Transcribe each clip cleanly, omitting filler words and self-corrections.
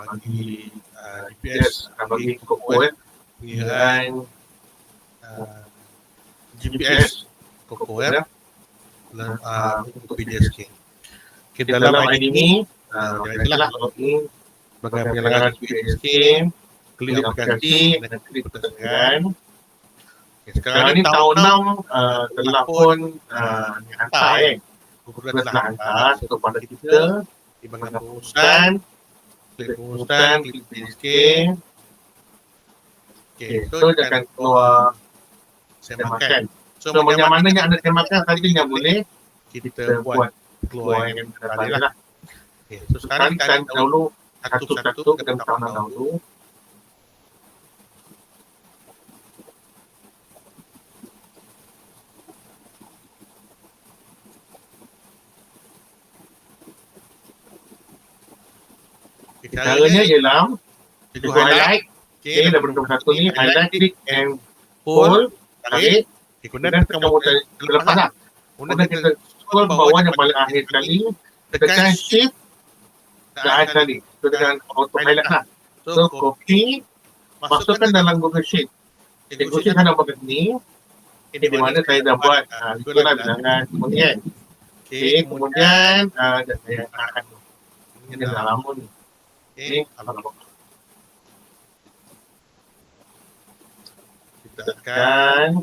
bagi GPS akan bagi kod pengiraan GPS kod untuk PDSK. Okay, dalam ID ni janganlah login sebagai penyelenggara PDSK, klik aplikasi dan klik pertemuan. Okay, sekarang ni tahun 6 telah pun dihantar Google telah hantar kepada kita di bahagian pengurusan, klik PDSK. Okay, so dia akan keluar semakan. So yang mana yang anda semakan tadi yang boleh kita buat keluar yang tadi lah. Okay, so sekarang kita dahulu satu-satu kita tahu dahulu. Caranya ialah cikgu highlight. Okay, dah bentuk satu ni, highlight, click and hold, tarik. Okay, kemudian tekan butang terlepas lah. Kemudian kita scroll bawah yang paling akhir sekali, tekan shift dan akhir sekali. So dengan auto highlight lah. So copy, masukkan dalam Google Sheet. Google Sheet saya dah buat ni. Ini di mana saya dah buat itulah bilangan kemudian. Okay, kemudian saya akan ini dah lama ni. Okay, kita tekan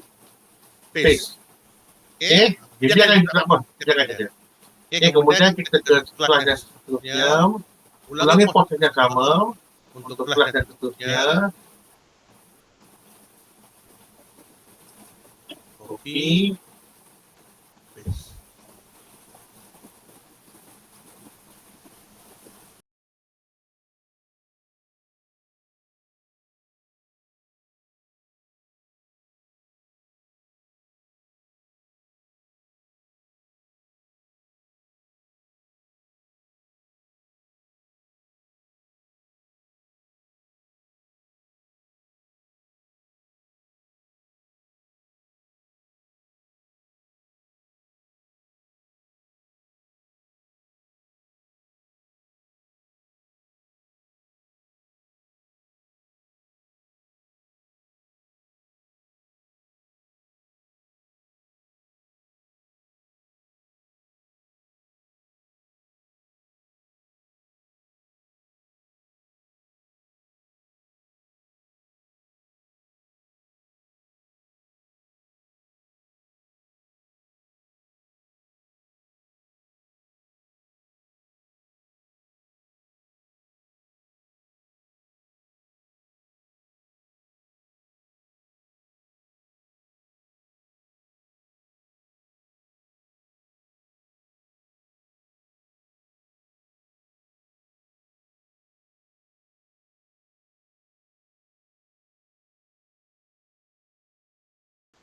paste. Okay, biarkan kita apa? Biarkan saja. Okay, kemudian kita ke kelas yang seterusnya. Ulangi proses yang sama untuk kelas yang seterusnya. Copy, paste.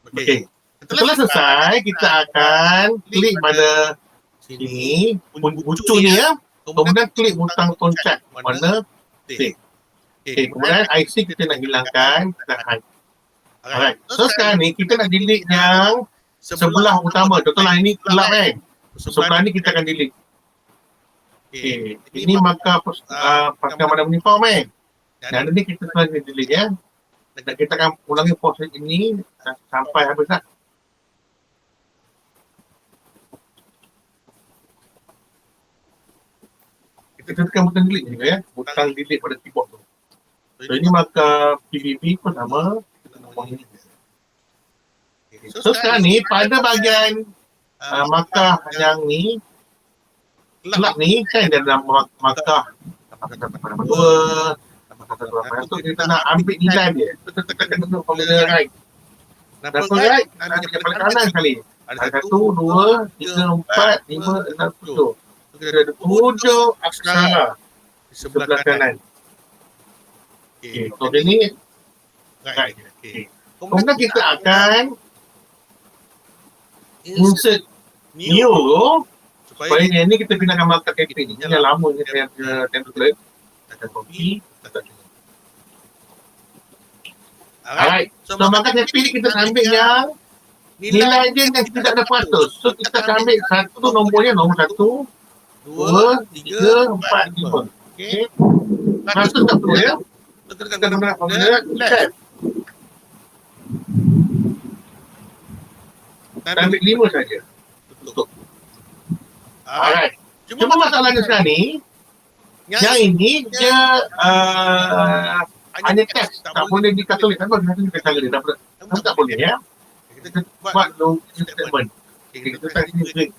Okey. Setelah selesai, kita akan klik pada sini, bucu ni ya. Kemudian klik butang toncak mana save. Okey, kemudian IC kita nak hilangkan, kita hide. Alright. So sekarang ni kita nak delete yang sebelah utama. Contohlah ini gelap kan. Sebelah ni kita akan delete. Okey, ini markah markah mana uniform kan. Dan ini kita telah delete ya. Dan kita akan ulangi proses ini sampai habis lah. Kita tekan butang delete juga ya. Butang delete pada keyboard tu. So ini markah PBB pun sama. So sekarang ni pada bahagian markah yang ni gelap ni kan dia dalam markah dua. So kita nak ambil nilai dia. Kita tekan dulu formula right. Dan formula right ada yang paling kanan sekali. Ada 1, 2, 3, 4, 5, 6, 7. So kita ada 7 aksara di sebelah kanan. Okay, so ini right. Okay. Kemudian kita akan insert new supaya yang ni kita gunakan markah cafe ni. Ini yang lama ni saya template. Kita copy, kita tekan. Alright. So markah cafe ni kita ambil yang nilai dia yang tidak ada peratus. So kita akan ambil satu nombornya, nombor 1, 2, 3, 4, 5. Okay. Rasa tak perlu ya. Tekan nombor left. Dan ambil 5 saja. Tutup. Alright. Cuma masalahnya sekarang ni, yang ini dia hanya teks, tak boleh dikatakan. Apa kita kata dia tak boleh ya. Kita buat low statement. Kita tak sini.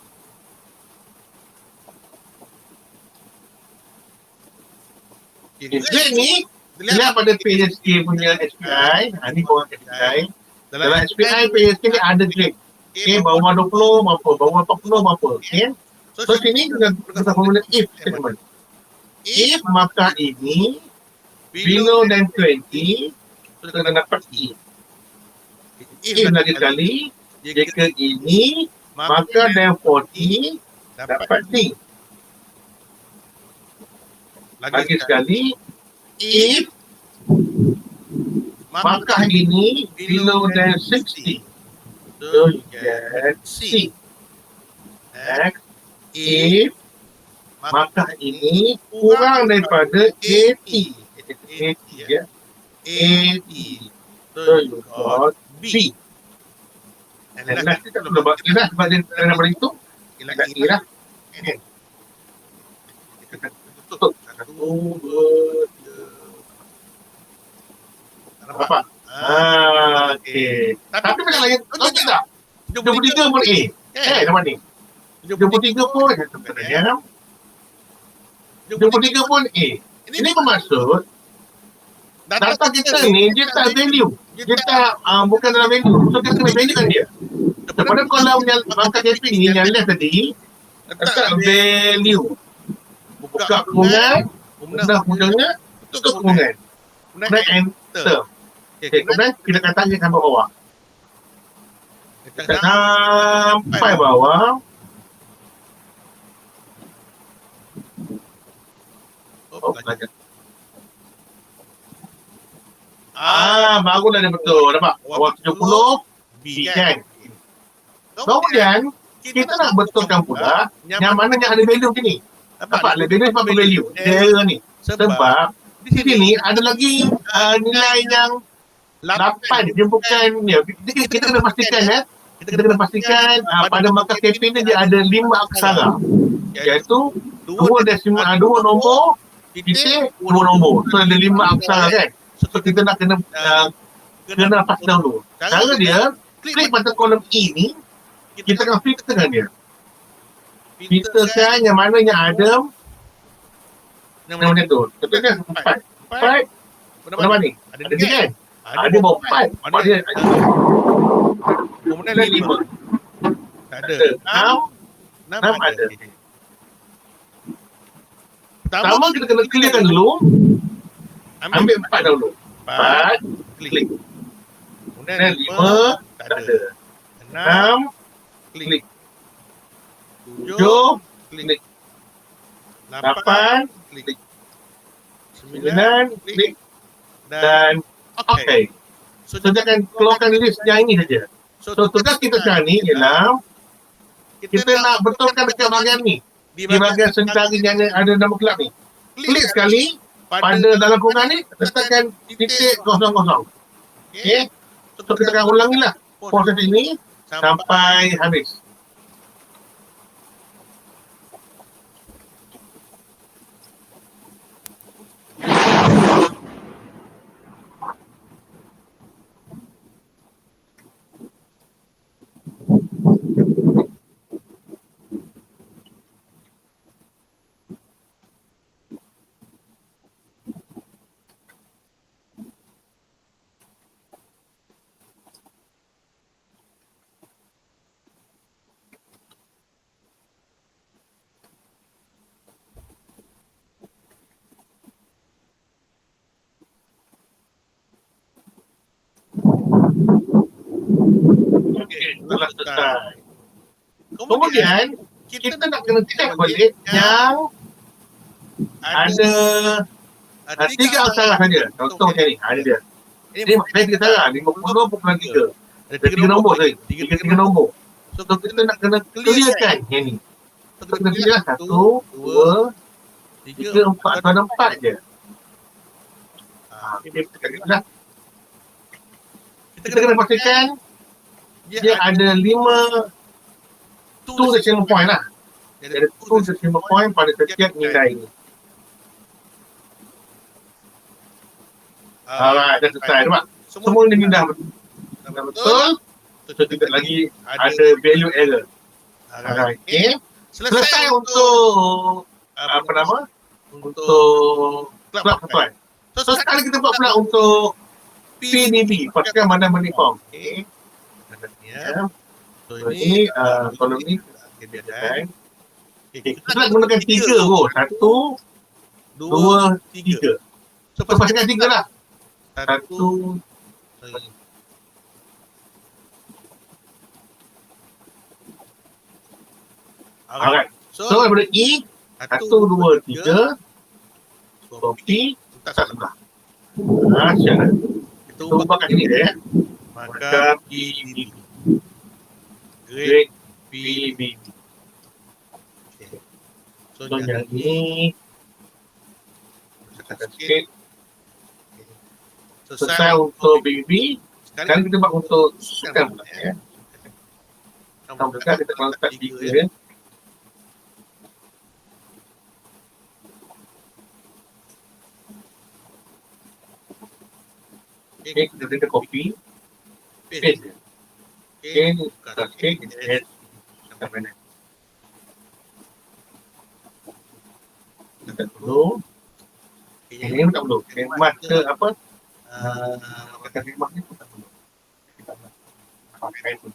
Grade ni dilihat pada PHSK punya SPI. Ini bawah SPI. Dalam SPI PHSK ni ada grade. Okay, bawah 20 berapa, bawah 40 berapa. Okay. So sini kita formula if statement. If maka ini below than 20, kita kena dapat E. If lagi sekali, jika ini maka than 40, dapat D. Lagi sekali, if maka ini below than 60, so you get C. Next, if maka ini kurang daripada 80. 80 ya. 80. So you got B. Dan last kita perlu buat kira sebab dia daripada itu. Kira. Kita tutup. 1, 2, 3. Nampak? Okey. Tapi macam lain, okey tak? 23 pun A. Nama ni. 23 pun sebenarnya. 23 pun A. Ini bermaksud data kita ni dia tak value. Dia tak bukan dalam value. So kita kena value kan dia. Daripada kolom yang angka JP ni yang left tadi, letak value. Buka kurungan, kurungan, tutup kurungan. Kemudian enter. Okay, kemudian kita katakan sampai bawah. Kita sampai bawah. Belajar. Barulah dia betul. Nampak? Bawah 70, B kan? Kemudian, kita nak betulkan pula yang mana yang ada value sini. Nampak? Value sebab value. Dia ni. Sebab di sini ada lagi nilai yang 8. Dia bukan ni. Kita kena pastikan ya. Kita kena pastikan pada markah campaign ni dia ada 5 aksara. Iaitu 2 nombor, titik 2 nombor. So ada 5 aksara kan. So kita nak kena pastikan dulu. Cara dia, klik pada kolom E ni, kita akan filterkan dia. Filterkan yang mana yang ada yang macam tu. Betul kan? 4. 4. Mana ni? Ada dia kan? Ada bawa 4. Mana dia? Kemudian 5. Tak ada. 6 ada. Pertama kita kena clearkan dulu. Ambil 4 dulu. 4. Klik. Kemudian 5. Tak ada. 6. Klik. 7. Klik. 8. Klik. 9. Klik. Dan okay. So jangan keluarkan list yang ini saja. So tugas kita sekarang ni ialah kita nak betulkan dekat bahagian ni. Di bahagian sentari yang ada nama kelab ni. Klik sekali pada dalam kurungan ni, letakkan titik 00. Okay. So kita akan ulangilah proses ini sampai habis. Telah selesai. Kemudian kita nak kena check balik yang ada 3 aksara saja. Contoh macam ni, ada dia. Ini saya 3 aksara, 50.3. Ada 3 nombor saja. 3 nombor. So kita nak kena clearkan yang ni. So kita kena clear 1, 2, 3, 4. Ada 4 je. Kita tekan dah. Kita kena pastikan dia ada 5 two decimal point lah. Dia ada 2 decimal point pada setiap nilai ni. Alright, dah selesai nampak? Semua ni dah betul. So, tidak lagi ada value error. Alright, okay. Selesai untuk apa nama? Untuk club tuan. So sekarang kita buat pula untuk PDB, pastikan mana form. Okay. Ya. So ini kolom ni kita biarkan. Kita nak gunakan 3 row. 1, 2, 3. So pastikan 3 lah. 1, alright. So daripada E 1, 2, 3 copy tak salah. Siap. Kita ubah kat sini ya. Maka PDB. Grade PDB. Okay. So yang ini tekan sikit. Selesai untuk PDB. Sekarang kita buat untuk sukan pula ya. Kita letak 3 ya. Okay, kita copy, paste. Okay, kita sampai mana? Kita dulu. Ini tak perlu. Khidmat ke apa? Kata khidmat ni pun tak perlu. Kita pakai tu.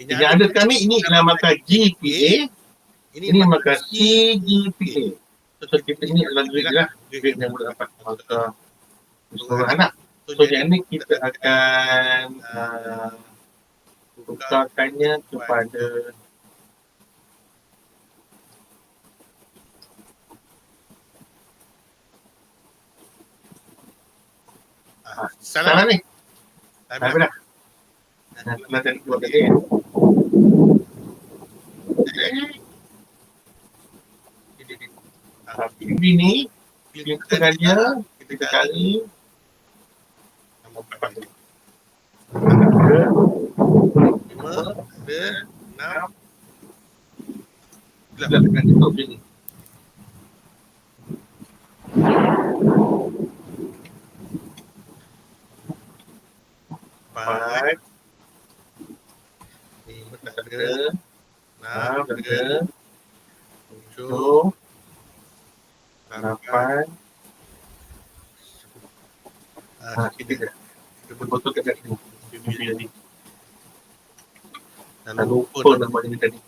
Yang ada sekarang ni, ini adalah markah GPA. Ini markah CGPA. So kita ini adalah grade lah. Grade yang boleh dapat markah seluruh anak. So yang ni kita akan tukarkannya kepada salah ni. Dah dah. Nak tadi buat tadi kan. Ini kita tekan dia, kita cari nombor 4 tu. 5, 6. Kita tekan tutup sini. Tiga, 6, 3, 7, 8. Kita betul kat sini. Jadi dah lupa nama ini tadi.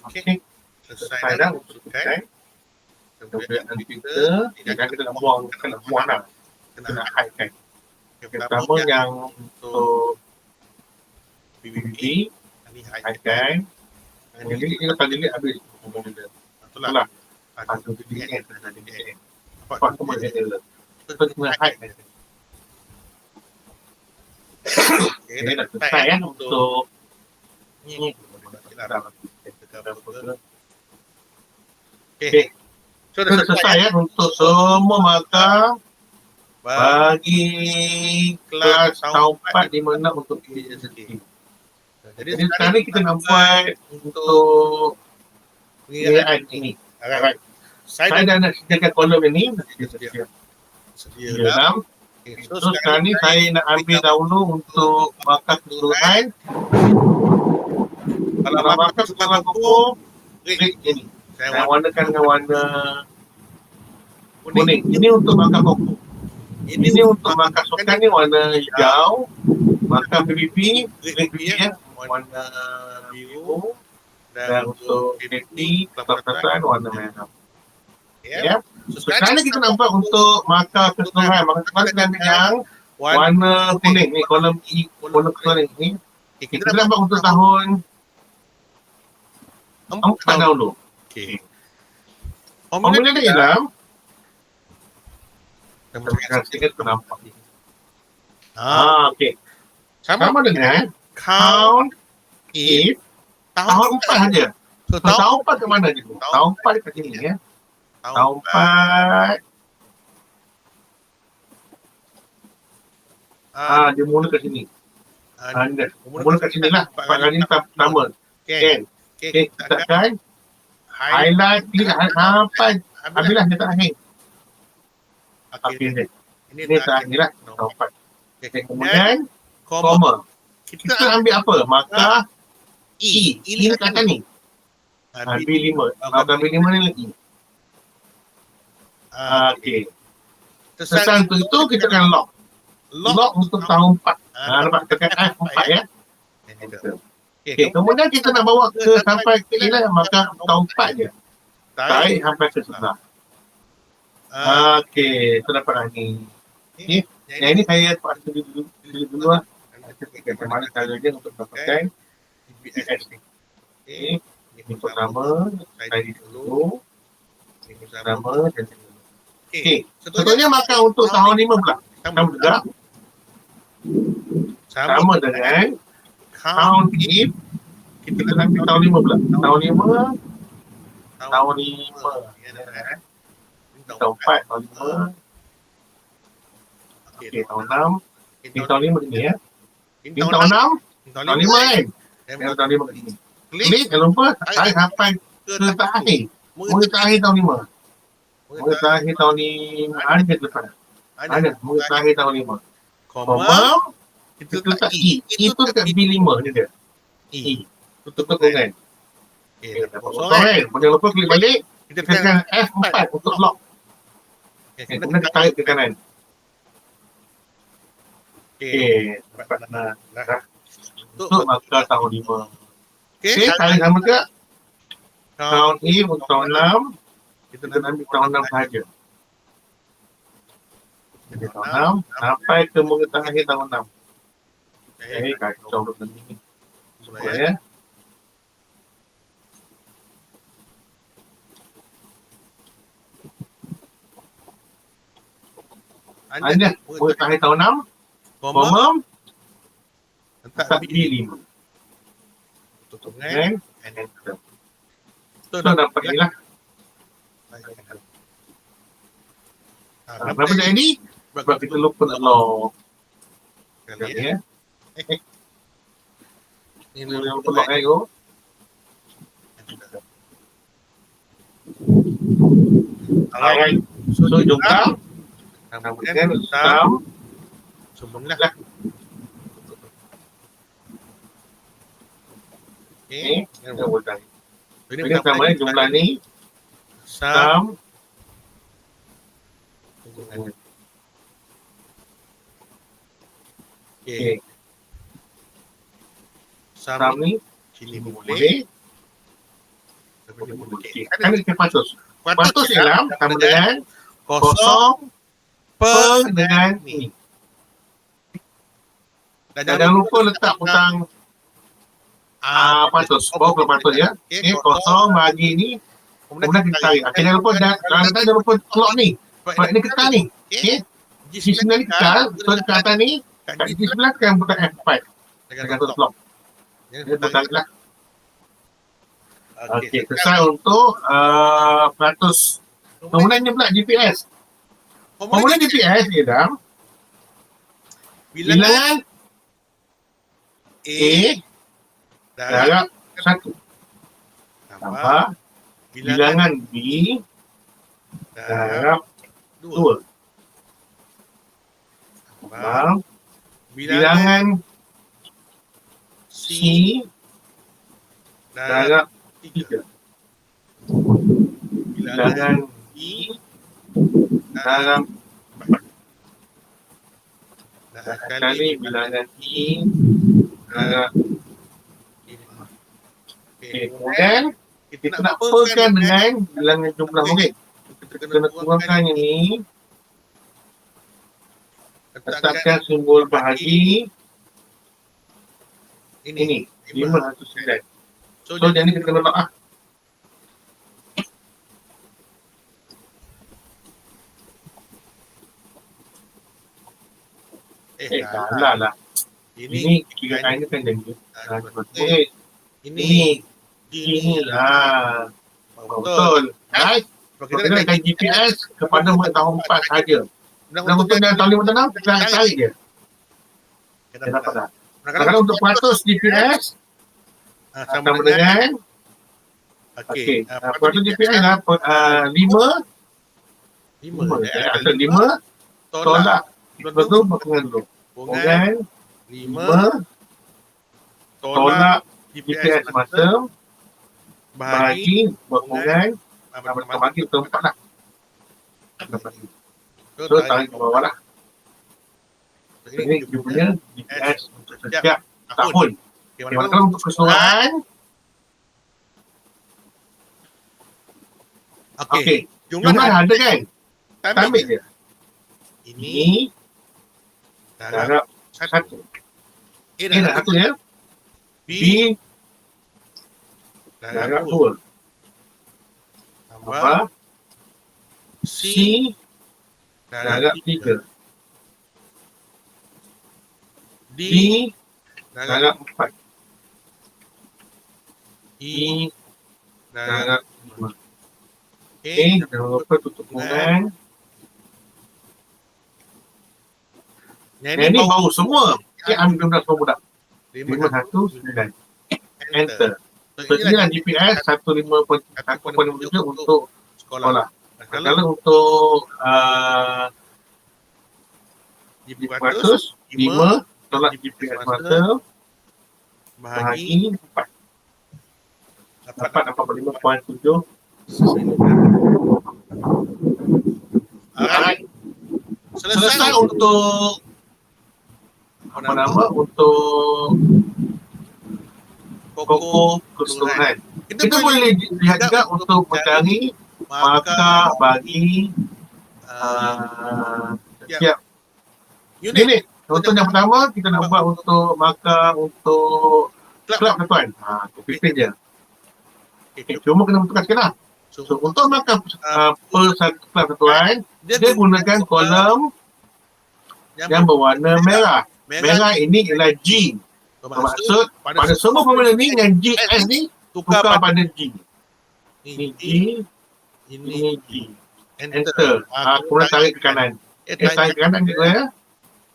Okey, selesai dah untuk sukan. Kemudian nanti kita nak buang dah. Kita nak hide kan. Pertama yang untuk PVP ni hide kan. Yang ni kita delete habis. Itulah. Satu delete dan delete. Apa semua ada. Kita kena hide kan. Okey, dah selesai kan untuk ni. Okay. So dah selesai ya untuk semua markah bagi kelas tahun 4 di mana untuk PhD. Jadi sekarang ni kita nak buat untuk pengiraan ini. Alright. Saya dah nak sediakan kolom ini. Sedia dalam. So sekarang ni saya nak ambil dahulu untuk markah keseluruhan. Kalau markah sekarang kumpul klik ini. Saya warnakan dengan warna kuning. Ini untuk makan pokok. Ini untuk makan sukan ni warna hijau. Makan PPP, klik ya, warna biru. Dan untuk safety, kelapatan warna merah. Ya. Sekarang ni kita nampak untuk markah keseluruhan. Maka kita ambil yang warna kuning ni, kolom E, warna kuning ni. Kita nampak untuk tahun 4 dahulu. Okey. Formula dia ialah kita berikan sedikit penampak ni. Okey. Sama dengan count if tahun 4 saja. So, tahun 4 ke mana je? Tahun 4 dekat sini ya. Tahun 4. Dia mula kat sini. Mula kat sini lah. 4 kali pertama. Kan? Okay, kita akan highlight klik sampai habislah dia tak akhir. Akhir ini tak akhir lah. Tahun 4. Okay, kemudian koma. Kita ambil apa? Maka E. Ini kat atas ni. B5. Maka B5 ni lagi. Okey. Sesuatu untuk itu kita akan lock. Lock untuk tahun 4. Nampak tekan F4 ya. Okey, kemudian kita nak bawa ke sampai ke ini maka tahun 4 je. Tarik sampai ke sebelah. Okey, kita dapat ni. Okey, yang ini saya buat dulu lah. Kita mana cara dia untuk dapatkan GPS ni. Okey, ini pertama, saya dulu. Ini pertama dan dulu. Okey, sebetulnya maka untuk tahun 5 pula. Sama juga. Sama dengan count if kita ambil tahun 5 pula. Tahun 5. Tahun 5. Tahun 4, tahun 5. Okey, tahun 6. Ini tahun 5 ni ya. Ini tahun 6. Tahun 5 kan? Yang tahun 5 kat sini. Klik, jangan lupa tarik sampai ke terakhir. Mula terakhir tahun 5. Mula terakhir tahun 5. Ada ke depan? Ada. Mula terakhir tahun 5. Koma. Kita letak E. Itu dekat B5 ni dia. E. Tutup kan? Okay, kosong kan? Jangan lupa klik balik. Kita tekan F4 untuk lock. Okay, kemudian kita tarik ke kanan. Okay, dapat nak untuk markah tahun 5. Okay, tarik sama ke? Tahun E untuk tahun 6. Kita nak ambil tahun 6 sahaja. Jadi tahun 6 sampai ke muka terakhir tahun 6. Okay, kacau dulu ni. Boleh ya? Ada muka terakhir tahun 6. Koma. Letak B5. Tutup kan? And enter. So dapat ni lah. Kenapa jadi ni? Sebab kita lupa nak lock. Ya. Ini lupa lock kan go. Alright. So jumpa. Kemudian hitam. Sembunglah. Okay. Ini sama jumlah ni. Sam. Okay. Sam ni sini boleh. Kan kita patus. Patus ialah sama dengan kosong per dengan ni. Jangan lupa letak butang patus. Bawa ke patus ya. Okay, kosong bagi ni. Kemudian kita tarik. Okay, jangan lupa lock ni. Sebab ni kekal ni. Okay. G9 ni kekal. So dekat atas ni. Kat G9 kan butang F5. Dengan tutup lock. Dia butang lah. Okay, selesai untuk peratus. Kemudian ni pula GPS. Kemudian GPS dia dah bilangan A darab 1 tambah bilangan B darab 2 tambah bilangan C darab 3. bilangan E dalam kali bilangan E dalam kemudian kita nak perkan dengan bilangan jumlah murid. Kita kena kurangkan ini, letakkan simbol bahagi ini 509. So jadi kita kena letak salah lah. Ini kira ini kan jadi ini lah betul. Right? Kalau kita nak GPS kepada murid tahun 4 saja. Dan untuk yang tahun 5 tahun kita nak tarik je. Kita dapat tak? Kalau untuk 100 GPS sama dengan okey. 100 GPS lah 5 tolak betul berkenaan dulu. Kemudian 5 tolak GPS masa bahagi berkenaan bagi untuk 4 lah. So tarik ke bawah lah. Ini dia punya GPS untuk setiap tahun. Kalau untuk keseluruhan okey. Jumlah ada kan? Ambil dia. Ini darab 1. Darab 1 ya. B darab 2. Tambah C darab 3. D darab 4. E darab 5. Jangan lupa tutup dengan. Yang ini bau semua. Kita ambil jumlah semua budak. 519. Enter. So inilah GPS 1.5.7 untuk sekolah. Kalau untuk 500, 5 tolak GPS masa bahagi 4. Dapat 45.7. Alright. Selesai untuk apa nama untuk pokok keseluruhan. Kita boleh lihat juga untuk mencari markah bagi setiap unit. Contoh yang pertama kita nak buat untuk markah untuk kelab tuan. Pilih je. Cuma kena tukar sikit lah. So untuk markah per satu kelab tuan, dia gunakan kolom yang berwarna merah. Merah ini ialah G. Bermaksud pada semua formula ni yang GS ni tukar pada G. Ini G, ini G. Enter. Kemudian tarik ke kanan. Tarik ke kanan juga ya.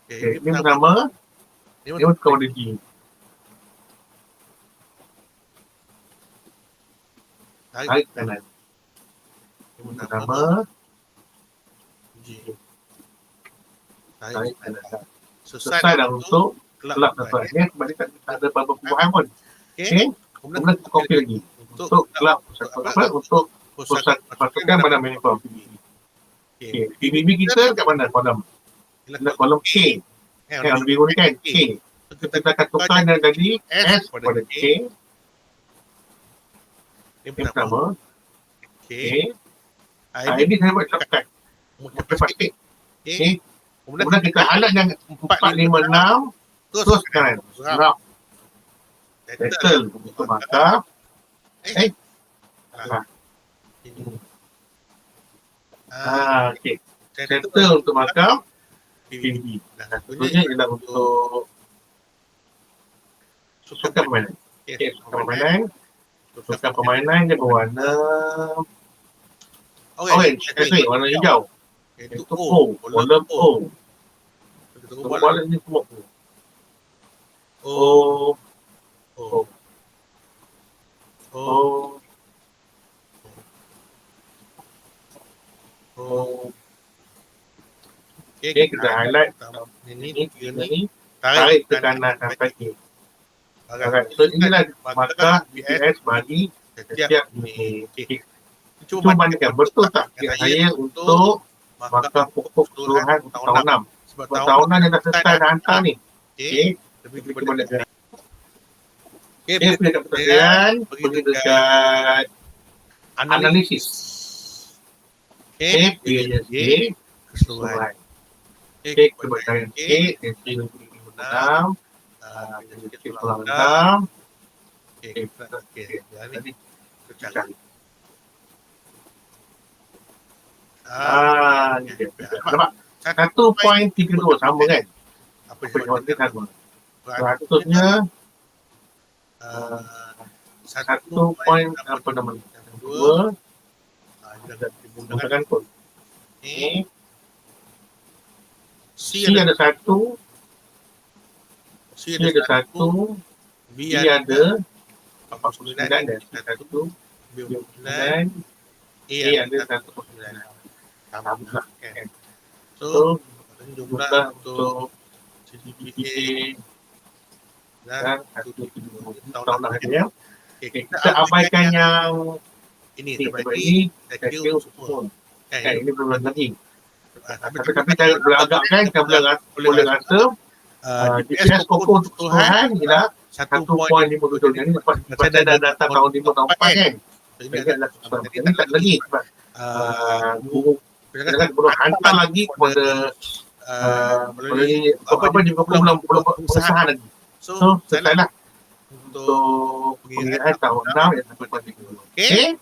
Okay, ini pertama. Ini tukar pada G. Tarik ke kanan. Ini pertama. G. Tarik ke kanan. Selesai dah untuk kelab tuan. Ni kembali tak ada apa-apa perubahan pun. Okey. Kemudian kita copy lagi. Untuk kelab untuk pusat pasukan pada uniform PBB. Okey. PBB kita kat mana kolom? Kolom K. Yang biru ni kan K. Kita akan tukar dari S pada K. Ini pertama. Okey. Ini saya buat shortcut. Pakai plastik. Okey. Kemudian kita highlight yang 456 terus kanan. Rock. Settle untuk markah. Okey. Settle untuk markah PBB. Satunya ialah untuk susukan permainan. Okey, susukan permainan. Susukan permainan dia berwarna orange. Warna hijau. Itu O. Kolom O. Bola ni semua O. Okey, kita highlight ini tarik ke kanan sampai K. Alright, so inilah markah BS bagi setiap K. Cuba bandingkan betul tak tiap saya untuk markah pokok keseluruhan tahun 6. Sebab tahunan yang dah selesai dah hantar ni. Okey. Tapi kita balik ke. Okey, pergi dekat pertanyaan, pergi dekat analisis. Okey, PSJ keseluruhan. Okey, kebetulan Okey, entry 6. Kita tulang 6. Okey, jadi kita cari. Nampak? 1.32 sama kan? Apa yang dia sama? Beratusnya 1 point apa nama? 2 gunakan pun. Okay. C ada 1, C ada 1, B ada 49 dan 1, B 9, A ada 1.9. Sama juga kan. So, jumlah untuk CGPA dan 1.7 tahun akhirnya. Kita abaikan yang ini terbagi dekil semua. Kan ini belum lagi. Tapi saya boleh agakkan, kita boleh rasa GPS pokok untuk keseluruhan ialah 1.57. Ini pasal dah datang tahun 5 tahun 4 kan. Ini tak lagi. Guru belum hantar lagi kepada melalui apa juga belum usaha lagi. So, selesailah untuk pengiraan tahun 6 yang sampai pada 2. Okey?